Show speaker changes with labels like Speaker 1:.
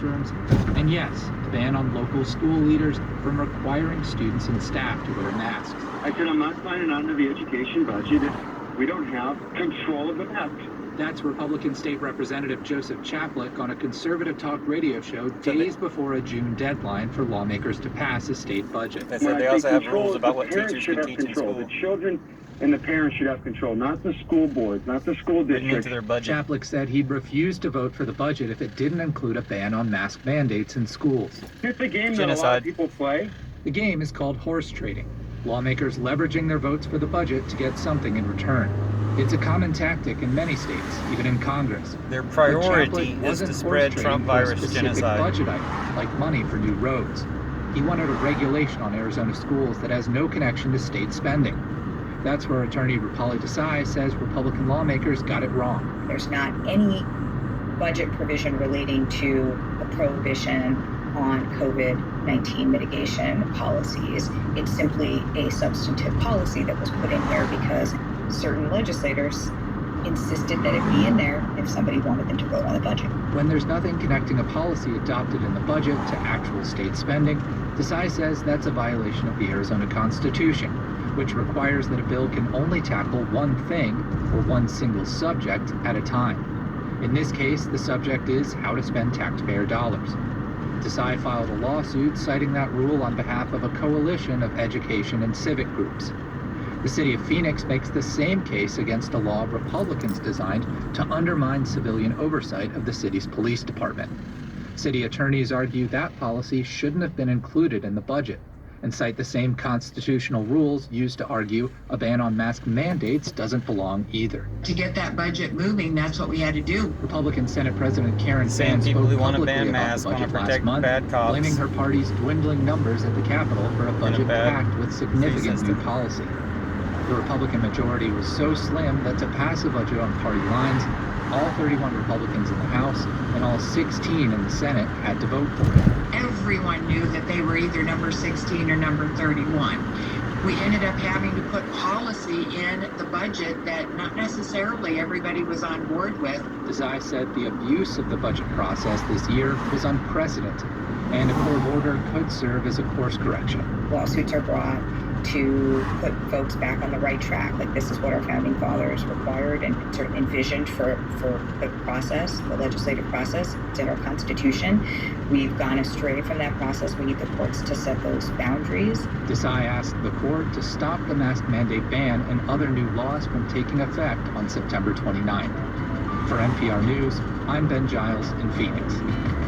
Speaker 1: classrooms, and yes, a ban on local school leaders from requiring students and staff to wear masks.
Speaker 2: I said I'm not signing on to the education budget if we don't have control of the mask.
Speaker 1: That's Republican State Representative Joseph Chaplik on a conservative talk radio show days before a June deadline for lawmakers to pass a state budget.
Speaker 3: They said they also have rules about what teachers can teach in school.
Speaker 2: The children and the parents should have control, not the school boards, not the school districts.
Speaker 3: Into their budget.
Speaker 1: Chaplik said he'd refuse to vote for the budget if it didn't include a ban on mask mandates in schools.
Speaker 2: Here's the game that a lot of people play.
Speaker 1: The game is called horse trading. Lawmakers leveraging their votes for the budget to get something in return. It's a common tactic in many states, even in Congress.
Speaker 3: Their priority is to spread Trump virus genocide.
Speaker 1: Budget item, like money for new roads. He wanted a regulation on Arizona schools that has no connection to state spending. That's where attorney Rupali Desai says Republican lawmakers got it wrong.
Speaker 4: There's not any budget provision relating to a prohibition on COVID-19 mitigation policies. It's simply a substantive policy that was put in there because certain legislators insisted that it be in there if somebody wanted them to vote on the budget.
Speaker 1: When there's nothing connecting a policy adopted in the budget to actual state spending, Desai says that's a violation of the Arizona Constitution, which requires that a bill can only tackle one thing or one single subject at a time. In this case, the subject is how to spend taxpayer dollars. Desai filed a lawsuit citing that rule on behalf of a coalition of education and civic groups. The city of Phoenix makes the same case against a law Republicans designed to undermine civilian oversight of the city's police department. City attorneys argue that policy shouldn't have been included in the budget and cite the same constitutional rules used to argue a ban on mask mandates doesn't belong either.
Speaker 5: To get that budget moving, that's what we had to do.
Speaker 1: Republican Senate President Karen
Speaker 3: Same
Speaker 1: Sands
Speaker 3: people
Speaker 1: spoke
Speaker 3: who want to
Speaker 1: publicly
Speaker 3: ban
Speaker 1: about
Speaker 3: masks,
Speaker 1: the
Speaker 3: want to
Speaker 1: budget last
Speaker 3: protect
Speaker 1: month,
Speaker 3: bad cops.
Speaker 1: blaming her party's dwindling numbers at the Capitol for a budget packed with significant new policy. The Republican majority was so slim that to pass a budget on party lines, all 31 Republicans in the House and all 16 in the Senate had to vote for it.
Speaker 5: Everyone knew that they were either number 16 or number 31. We ended up having to put policy in the budget that not necessarily everybody was on board with.
Speaker 1: Desai said the abuse of the budget process this year was unprecedented, and a court order could serve as a course correction.
Speaker 4: Lawsuits are brought to put folks back on the right track. Like, this is what our founding fathers required and sort of envisioned for the process, the legislative process. It's in our Constitution. We've gone astray from that process. We need the courts to set those boundaries.
Speaker 1: Desai asked the court to stop the mask mandate ban and other new laws from taking effect on September 29th. For NPR News, I'm Ben Giles in Phoenix.